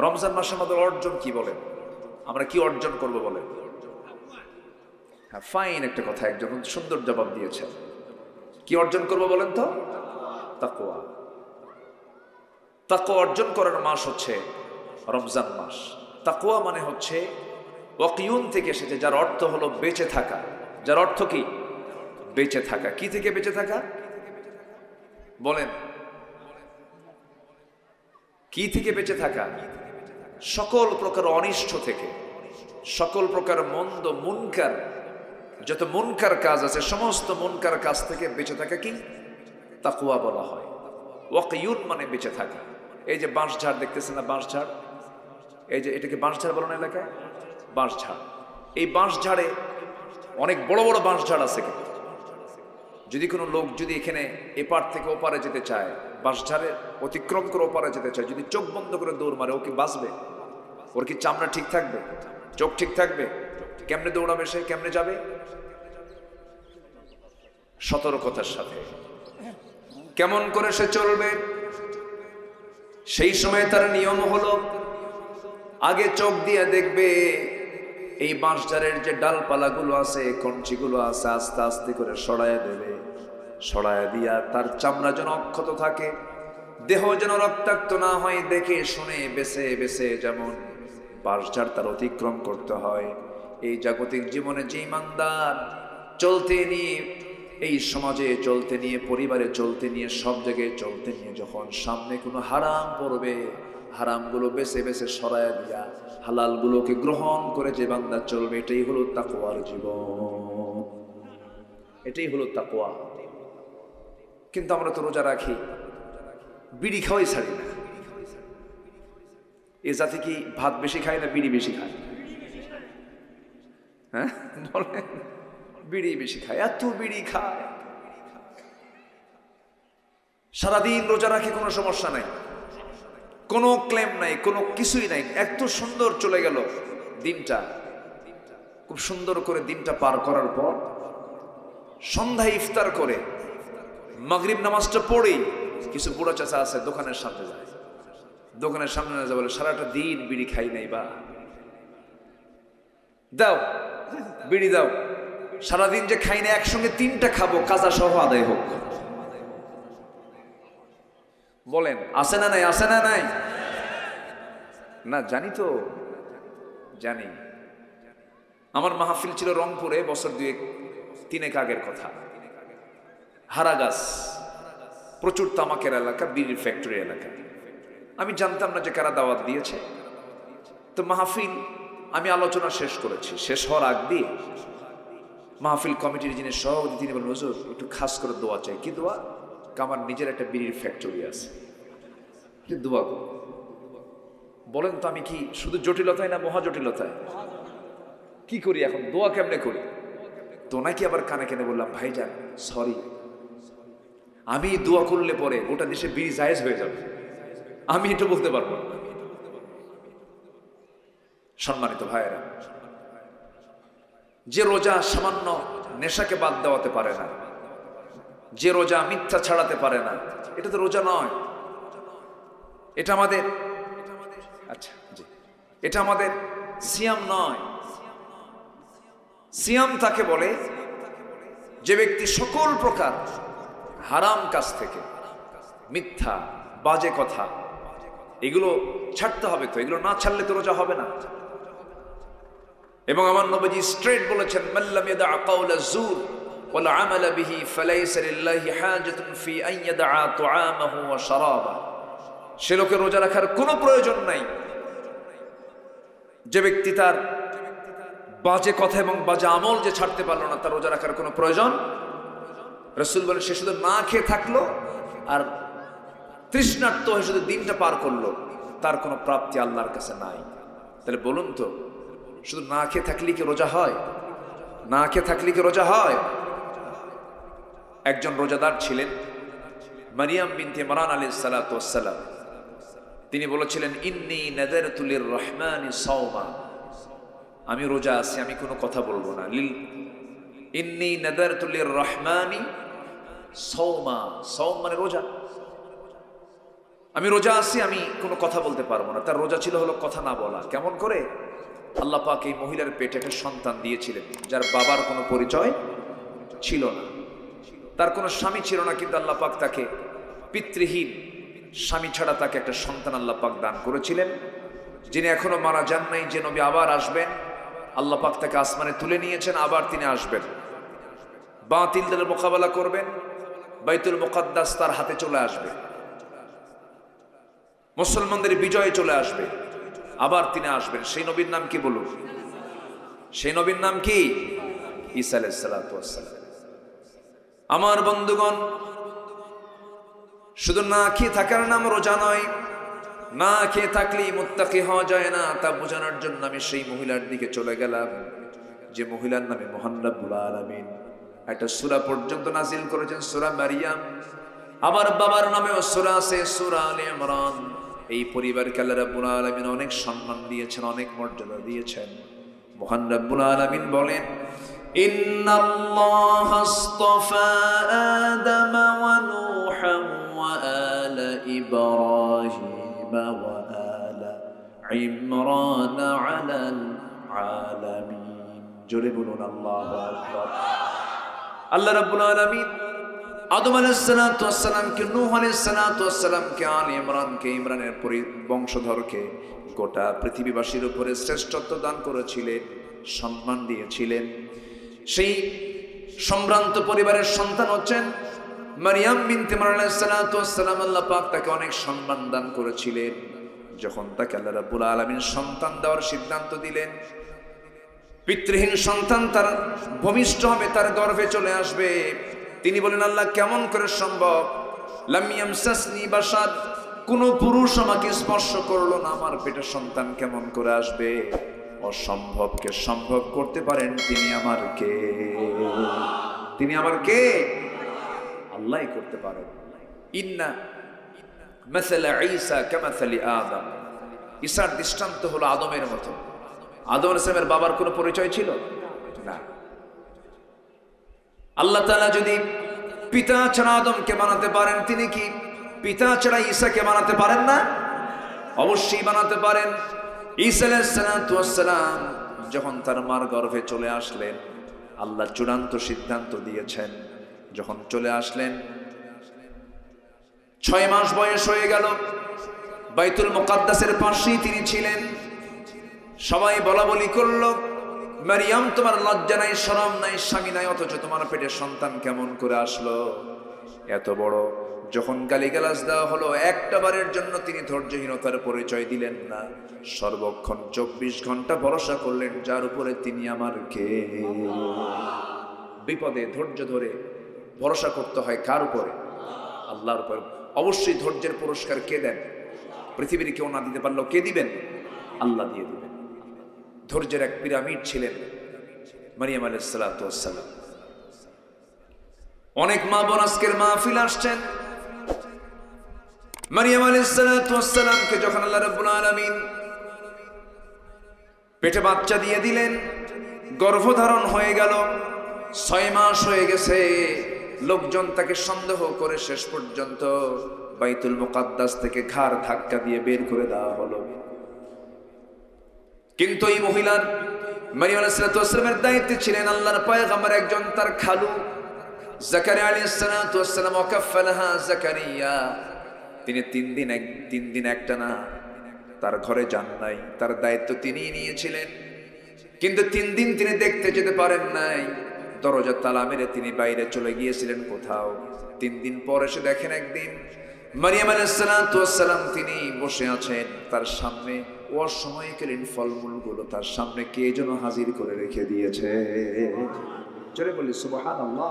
রমজান মাসে আমাদের অর্জন কি বলেন? আমরা কি অর্জন করব বলেন? হ্যাঁ, ফাইন একটা কথা, একজন সুন্দর জবাব দিয়েছেন। কি অর্জন করব বলেন তো? তাকওয়া। তাকওয়া অর্জন করার মাস হচ্ছে রমজান মাস। তাকওয়া মানে হচ্ছে ওয়াকিউন থেকে এসেছে, যার অর্থ হলো বেঁচে থাকা। যার অর্থ কি? বেঁচে থাকা। কি থেকে বেঁচে থাকা বলেন? কি থেকে বেঁচে থাকা? সকল প্রকার অনিষ্ট থেকে, সকল প্রকার মন্দ মুনকার, যত মুনকার কাজ আছে সমস্ত মুনকার কাজ থেকে বেঁচে থাকা কি তাকওয়া বলা হয়। ওয়াকিউন মানে বেঁচে থাকা। এই যে বাঁশঝাড় দেখতেছেন না, বাঁশঝাড়, এই যে এটাকে বাঁশঝাড় বলেন এলাকায়, বাঁশঝাড়। এই বাঁশঝাড়ে অনেক বড় বড় বাঁশঝাড় আছে, কিন্তু যদি কোনো লোক যদি এখানে এপার থেকে ওপারে যেতে চায়, বাঁশঝাড়ে অতিক্রম করে ওপারে যেতে চায়, যদি চোখ বন্ধ করে দৌড় মারে, ও কি বাঁচবে? ওর কি চামড়া ঠিক থাকবে? চোখ ঠিক থাকবে? কেমনে দৌড়াবে সে? কেমনে যাবে? সতর্কতার সাথে। কেমন করে সে চলবে? সেই সময় তার নিয়ম হলো আগে চোখ দিয়ে দেখবে এই বাঁশঝাড়ের যে ডালপালাগুলো আছে, কঞ্চিগুলো আছে, আস্তে আস্তে করে সরাইয়া দেবে। সরাইয়া দিয়া তার চামড়া যেন অক্ষত থাকে, দেহ যেন রক্তাক্ত না হয়, দেখে শুনে বেছে বেছে যেমন বাঁশঝাড় তার অতিক্রম করতে হয়। এই জাগতিক জীবনে যে ইমানদার চলতে নিয়ে, এই সমাজে চলতে নিয়ে, পরিবারে চলতে নিয়ে, সব জায়গায় চলতে নিয়ে যখন সামনে কোনো হারাম পড়বে, হারামগুলো বেছে বেছে সরাইয়া দিয়া হালালগুলোকে গ্রহণ করে যে বান্দা চলবে, এটাই হলো তাকওয়ার জীবন। এটাই হলো তাকওয়া। কিন্তু আমরা তো রোজা রাখি, বিড়ি খাওয়াই ছাড়ি না। এ জাতি কি ভাত বেশি খায় না বিড়ি বেশি খায়? হ্যাঁ বলেন, বিড়ি বেশি খায়। এত বিড়ি খায়, সারাদিন রোজা রাখে, কোনো সমস্যা নাই, কোনো ক্লেম নাই, কোনো কিছুই নাই। এত সুন্দর চলে গেল দিনটা। খুব সুন্দর করে দিনটা পার করার পর সন্ধ্যায় ইফতার করে মাগরিব নামাজটা পড়েই কিছু বুড়া চাচা আছে, দোকানের সামনে যায়। দোকানের সামনে না যায়, বলে সারাটা দিন বিড়ি খাই নাই, বা দাও বিড়ি দাও। সারাদিন যে খাই না, একসঙ্গে 3টা খাবো, কাজা সহ আদায় হোক। বলেন আছে না নাই? আছে না নাই? না জানি তো, জানি। আমার মাহফিল ছিল রংপুরে, বছর 2-3 আগের কথা। হারাগাছ, প্রচুর তামাকের এলাকা, বিড়ির ফ্যাক্টরি এলাকা। আমি জানতাম না যে কারা দাওয়াত দিয়েছে। তো মাহফিল আমি আলোচনা শেষ করেছি, শেষ হওয়ার আগ দিয়ে মাহফিল কমিটির যিনি সভাপতি, তিনি বলেন, হুজুর একটু খাস করে দোয়া চাই। কি দোয়া? আমার নিজের একটা বিড়ির ফ্যাক্টরি আছে, দোয়া করো। বলেন তো আমি কি শুধু জটিলতায় না মহা জটিলতায়? কি করি এখন, দোয়া কেমনে করি? তো নাকি আবার কানে কেনে বললাম, ভাইজান সরি, আমি দোয়া করলে পরে গোটা দেশে বিড়ি জায়েজ হয়ে যাবে, আমি এটা বলতে পারবো না। সম্মানিত ভাইয়েরা, যে রোজা সামান্য নেশাকে বাদ দেওয়াতে পারে না, যে রোজা মিথ্যা ছাড়াতে পারে না, এটা তো রোজা নয়। এটা আমাদের, আচ্ছা জি, এটা আমাদের সিয়াম নয়। সিয়াম তাকে বলে যে ব্যক্তি সকল প্রকার হারাম কাজ থেকে, মিথ্যা, বাজে কথা, এগুলো ছাড়তে হবে। তো এগুলো না ছাড়লে তো রোজা হবে না। এবং আমার নবীজি স্ট্রেট বলেছেন, মাল্লাম ইয়াদা কাওলা যুর ওয়াল আমাল বিহি ফালাইসা লিল্লাহি হাজাতুন ফি আন ইয়াদা তুআমাহু ওয়া শারাবা। সে লোকের রোজা রাখার কোনো প্রয়োজন নাই যে ব্যক্তি তার বাজে কথা এবং বাজে আমল যে ছাড়তে পারলো না, তার রোজা রাখার কোনো প্রয়োজন। রাসূল বলেন, সে শুধু না খেয়ে থাকলো আর তৃষ্ণার্ত হয়ে শুধু দিনটা পার করলো, তার কোনো প্রাপ্তি আল্লাহর কাছে নাই। তাহলে বলুন তো, শুধু না খেয়ে থাকলে কি রোজা হয়? না খেয়ে থাকলে কি রোজা হয়? একজন রোজাদার ছিলেন, মারিয়াম বিনতে ইমরান আলাইহিস সালাতু ওয়াস সালাম। তিনি বলেছিলেন, ইন্নী নাযারতু লির-রহমানি সাওমা, আমি রোজা আছি, আমি কোনো কথা বলবো না। ইন্নী নাযারতু লির-রহমানি সাওমা, সাওম মানে রোজা। আমি রোজা আছি, আমি কোনো কথা বলতে পারবো না। তার রোজা ছিল হলো কথা না বলা। কেমন করে? আল্লাহ পাক এই মহিলার পেটে একটা সন্তান দিয়েছিলেন যার বাবার কোনো পরিচয় ছিল না, তার কোনো স্বামী ছিল না, কিন্তু আল্লাহ পাক তাকে পিতৃহীন, স্বামী ছাড়া তাকে একটা সন্তান আল্লাহ পাক দান করেছিলেন, যিনি এখনো মারা যান নাই, যে নবী আবার আসবেন। আল্লাহ পাক তাকে আসমানে তুলে নিয়েছেন, আবার তিনি আসবেন, বাতিলদের মোকাবেলা করবেন, বাইতুল মুকাদ্দাস তার হাতে চলে আসবে, মুসলমানদের বিজয় চলে আসবে, আবার তিনি আসবেন। সেই নবীর নাম কি বলুন? সেই নবীর নাম কি? ঈসা আলাইহিস সালাতু ওয়াস সালাম। আমার বন্ধুগণ, শুধু না খেয়ে থাকার নাম রোজা নয়, না খেয়ে থাকলেই মুত্তাকি হওয়া যায় না, তা বোঝানোর জন্য আমি সেই মহিলার দিকে চলে গেলাম, যে মহিলার নামে মহান রব্বুল আলামিন একটা সূরা পর্যন্ত নাজিল করেছেন, সূরা মারিয়াম। আবার বাবার নামেও সূরা আছে, সূরা আলে ইমরান। এই পরিবারকে আল্লাহ রাব্বুল আলামিন অনেক সম্মান দিয়েছেন, অনেক মর্যাদা দিয়েছেন। মহান রব্বুল আলামিন বলেন, ইন্নাল্লাহা আসতাফা আদামা ওয়া নূহান ওয়া আলা ইব্রাহিম ওয়া আলা ইমরান আলাল আলামিন। জোরে বলুন আল্লাহু আকবার। আল্লাহ রাব্বুল আলামিন আদম আলাইহিস সালাতু ওয়াস সালামকে, নূহ আলাইহিস সালাতু ওয়াস সালামকে, আলে ইমরানকে, ইমরানের বংশধরকে গোটা পৃথিবীবাসীর উপরে শ্রেষ্ঠত্ব দান করেছিলেন, সম্মান দিয়েছিলেন। সেই সম্ভ্রান্ত পরিবারের সন্তান হচ্ছেন মারিয়াম বিনতে ইমরান আলাইহিস সালাতু ওয়াস সালাম। আল্লাহ পাক তাকে অনেক সম্মান দান করেছিলেন। যখন তাকে আল্লাহ রাব্বুল আলামিন সন্তান দেওয়ার সিদ্ধান্ত দিলেন, পিতৃহীন সন্তান তার ভূমিষ্ঠ হবে, তার গর্ভে চলে আসবে, তিনি বলেন, আল্লাহ কেমন করে সম্ভব? লাম ইয়ামসাসনি বাশার, কোন পুরুষ আমাকে স্পর্শ করলো না, আমার পেটে সন্তান কেমন করে আসবে? অসম্ভবকে সম্ভব করতে পারেন তিনি আমার কে? তিনি আমার কে? আল্লাহই করতে পারেন। ইন্না মাসালা ঈসা কামাসালি আদম, ঈসার দৃষ্টান্ত হলো আদমের মতো। আদম আলাইহিস সালামের বাবার কোনো পরিচয় ছিল না। আল্লাহ তাআলা যদি পিতা ছাড়া আদমকে বানাতে পারেন, তিনি কি পিতা ছাড়া ঈসাকে বানাতে পারেন না? অবশ্যই বানাতে পারেন। ঈসা আলাইহিস সালাতু ওয়াস সালাম যখন তার মার গর্ভে চলে আসলেন, আল্লাহ চূড়ান্ত সিদ্ধান্ত দিয়েছেন। যখন চলে আসলেন, 6 মাস বয়স হয়ে গেল, বাইতুল মুকাদ্দাসের পাশেই তিনি ছিলেন। সবাই বলা বলি করলো, মারিয়াম তোমার লজ্জা নাই, শরম নাই, স্বামী নাই, অথচ তোমার পেটে সন্তান কেমন করে আসলো? এত বড় যখন গালিগালাজ দেওয়া হলো, একটা বারের জন্য তিনি ধৈর্যহীনতার পরিচয় দিলেন না। সর্বক্ষণ 24 ঘন্টা ভরসা করলেন, যার উপরে তিনি আমার কে। বিপদে ধৈর্য ধরে ভরসা করতে হয় কার উপরে? আল্লাহর উপর। অবশ্যই ধৈর্যের পুরস্কার কে দেন? পৃথিবীর কেউ না দিতে পারলেও কে দিবেন? আল্লাহ দিয়ে দিবেন। ধৈর্যের এক পিরামিড ছিলেন মারিয়াম আলাইহিস সালাতু ওয়াস সালাম। অনেক মা বোন আজকের মাহফিল আসছেন, মারিয়াম আলাইহিস সালাতু ওয়াস সালামকে যখন আল্লাহ রাব্বুল আলামিন পেটে বাচ্চা দিয়ে দিলেন, গর্ভধারণ হয়ে গেল, 6 মাস হয়ে গেছে, লোকজন তাকে সন্দেহ করে শেষ পর্যন্ত বাইতুল মুকাদ্দাস থেকে ঘাড় ধাক্কা দিয়ে বের করে দেওয়া হলো। কিন্তু এই মহিলার, মারিয়াম আলাইহিস সালাতু ওয়াস সালামের দায়িত্বে ছিলেন আল্লাহর পয়গম্বর একজন, তার খালু জাকারিয়া আলাইহিস সালাতু ওয়াস সালাম। ওয়াকাফালাহা জাকারিয়া, তিনি 3 দিন একটানা তার ঘরে যান নাই, তার দায়িত্ব তিনিই নিয়েছিলেন। কিন্তু 3 দিন তিনি দেখতে যেতে পারেন নাই, দরজা তালা মেরে তিনি বাইরে চলে গিয়েছিলেন কোথাও। 3 দিন পর এসে দেখেন একদিন মারিয়াম আলাইহিস সালাতু ওয়াস সালাম তিনি বসে আছেন, তার সামনে অসময়কালীন ফলমূলগুলো তার সামনে কে যেন হাজির করে রেখে দিয়েছে। জোরে বলি সুবহানাল্লাহ।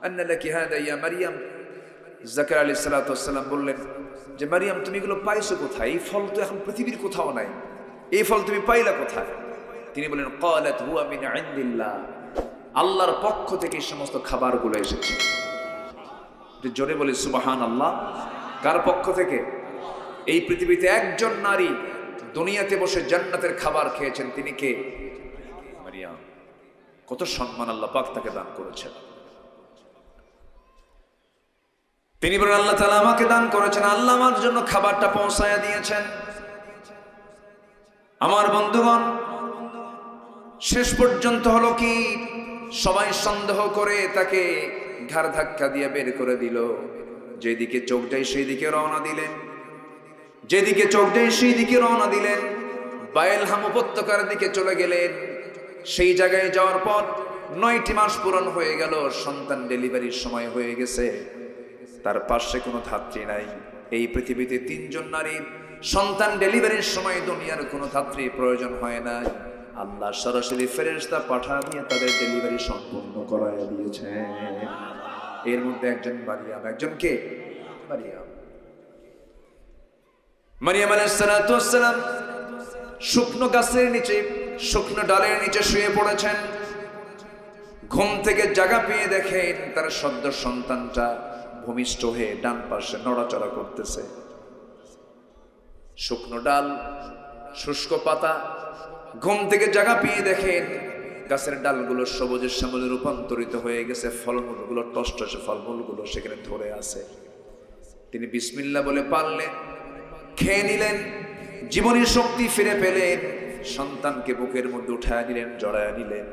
আন্না লাকি হাদা ইয়া মারিয়াম। জাকারিয়া আলাইহিস সালাতু ওয়াস সালাম বললেন যে, মারিয়াম তুমি এগুলো পাইছো কোথায়? এই ফল তো এখন পৃথিবীর কোথাও নাই, এই ফল তুমি পাইলা কোথায়? তিনি বলেন, ক্বালাত হুয়া মিন ইনদিল্লাহ, আল্লাহর পক্ষ থেকে এই সমস্ত খাবারগুলো এসেছে। জোরে বলি সুবহানাল্লাহ। কার পক্ষ থেকে? এই পৃথিবীতে একজন নারী দুনিয়াতে বসে জান্নাতের খাবার খেয়েছেন, তিনি কে? মারিয়াম। কত সম্মান আল্লাহ পাক তাকে দান করেছেন। তিনি বলেন আল্লাহ তাআলা আমাকে দান করেছেন, আল্লাহ আমার জন্য খাবারটা পৌঁছায়া দিয়েছেন। আমার বন্ধুগণ, শেষ পর্যন্ত হলো কি, সবাই সন্দেহ করে তাকে ঘাড় ধাক্কা দিয়ে বের করে দিল। যেদিকে চোখ যায় সেই দিকে রওনা দিলেন, যেদিকে চোখ যায় সেই দিকে রওনা দিলেন। বায়েলহাম উপত্যকার দিকে চলে গেলেন। সেই জায়গায় যাওয়ার পর 9টি মাস পূরণ হয়ে গেল, সন্তান ডেলিভারির সময় হয়ে গেছে। তার পাশে কোনো ধাত্রী নাই। এই পৃথিবীতে 3 জন নারীর সন্তান ডেলিভারির সময় দুনিয়ার কোনো ধাত্রী প্রয়োজন হয় না। আল্লাহ সরাসরি ফেরেশতা পাঠা দিয়ে তাদের ডেলিভারি সম্পূর্ণ করায় দিয়েছে। এর মধ্যে একজন মারিয়াম। একজন কে? মারিয়াম। মারিয়াম আলাইহিস সালাতু ওয়াস সালাম শুকনো গাছের নিচে, শুকনো ডালের নিচে শুয়ে পড়েছেন। ঘুম থেকে জাগা পেয়ে দেখেন তার সদ্য সন্তানটা ভূমিষ্ঠ হয়ে ডান পাশে নড়াচড়া করতেছে। শুকনো ডাল, শুষ্ক পাতা। ঘুম থেকে জাগা পেয়ে দেখেন গাছের ডালগুলো সবুজের শ্যামলে রূপান্তরিত হয়ে গেছে, ফলমূলগুলো টসটসে ফলমূলগুলো সেখানে ধরে আছে। তিনি বিসমিল্লাহ বলে পারলেন, খেয়ে নিলেন, জীবনের শক্তি ফিরে পেলেন, সন্তানকে বুকের মধ্যে উঠায় নিলেন, জড়ায় নিলেন।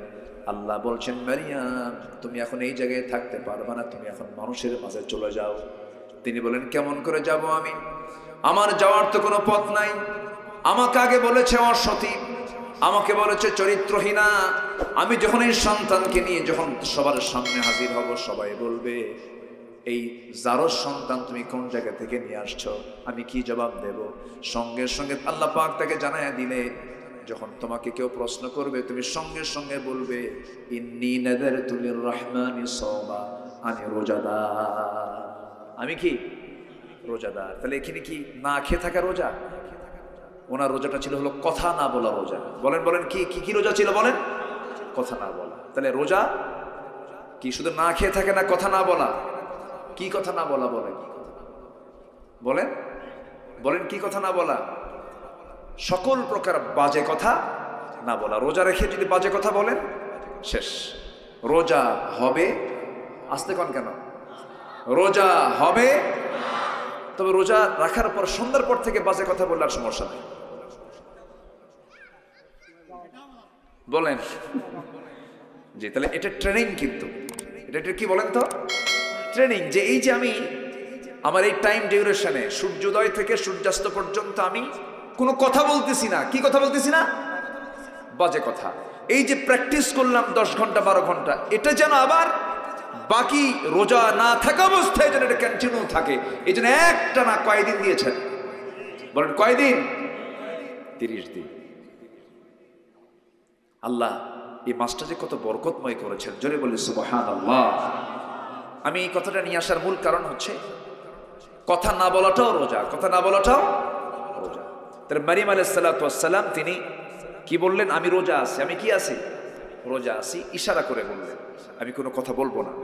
আল্লাহ বলছেন, মারিয়াম তুমি এখন এই জায়গায় থাকতে পারবে না, তুমি এখন মানুষের মাঝে চলে যাও। তিনি বলেন, কেমন করে যাব আমি? আমার যাওয়ার তো কোনো পথ নাই। আমাকে আগে বলেছে অসতী, আমাকে বলেছে চরিত্রহীনা। আমি যখন এই সন্তানকে নিয়ে যখন সবার সামনে হাজির হব, সবাই বলবে এই জারজ সন্তান তুমি কোন জায়গা থেকে নিয়ে আসছো? আমি কি জবাব দেব? সঙ্গে সঙ্গে আল্লাহ পাক তাকে জানায়া দিলে, যখন তোমাকে কেউ প্রশ্ন করবে তুমি সঙ্গে সঙ্গে বলবে ইন্নী নাযারতু লিররহমানি সাওমা, আমি রোজাদার। আমি কি? রোজাদার। তাহলে এখানে কি না খেয়ে থাকা রোজা? ওনার রোজাটা ছিল হলো কথা না বলা রোজা। বলেন বলেন কি কি রোজা ছিল? বলেন, কথা না বলা। তাহলে রোজা কি শুধু না খেয়ে থাকে না কথা না বলা? কি কথা না বলা? বলেন বলেন বলেন কি কথা না বলা? সকল প্রকার বাজে কথা না বলা। রোজা রেখে যদি বাজে কথা বলেন, শেষ। রোজা হবে, আসতে কন কেন? রোজা হবে, তবে রোজা রাখার পর সন্ধ্যার পর থেকে বাজে কথা বললে আর সমস্যা নেই। বলেন জি। তাহলে এটা ট্রেনিং, কিন্তু এটা কি বলেন তো? ট্রেনিং। যে এই যে আমি আমার এই টাইম ডিউরেশনে সূর্যোদয় থেকে সূর্যাস্ত পর্যন্ত আমি কোনো কথা বলতেছি না। কি কথা বলতেছি না? বাজে কথা। এই যে প্র্যাকটিস করলাম 10 ঘন্টা 12 ঘন্টা, এটা যেন আবার বাকি রোজা না থাকা অবস্থায় যেন এটা কন্টিনিউ থাকে। এই জন্য একটা না কয়দিন দিয়েছেন? বলেন কয়দিন? 30 দিন। আল্লাহ এই মাসটা যে কত বরকতময় করেছেন, জোরে বলি সুবহানাল্লাহ। আমি এই কথাটা নিয়ে আসার মূল কারণ হচ্ছে কথা না বলাটাও রোজা, কথা না বলাটাও রোজা। তাহলে মারিয়াম আলাইহিস সালাতু ওয়াস সালাম তিনি কি বললেন? আমি রোজা আছি। আমি কি আছি? রোজা আছি। ইশারা করে বললেন, আমি কোনো কথা বলবো না।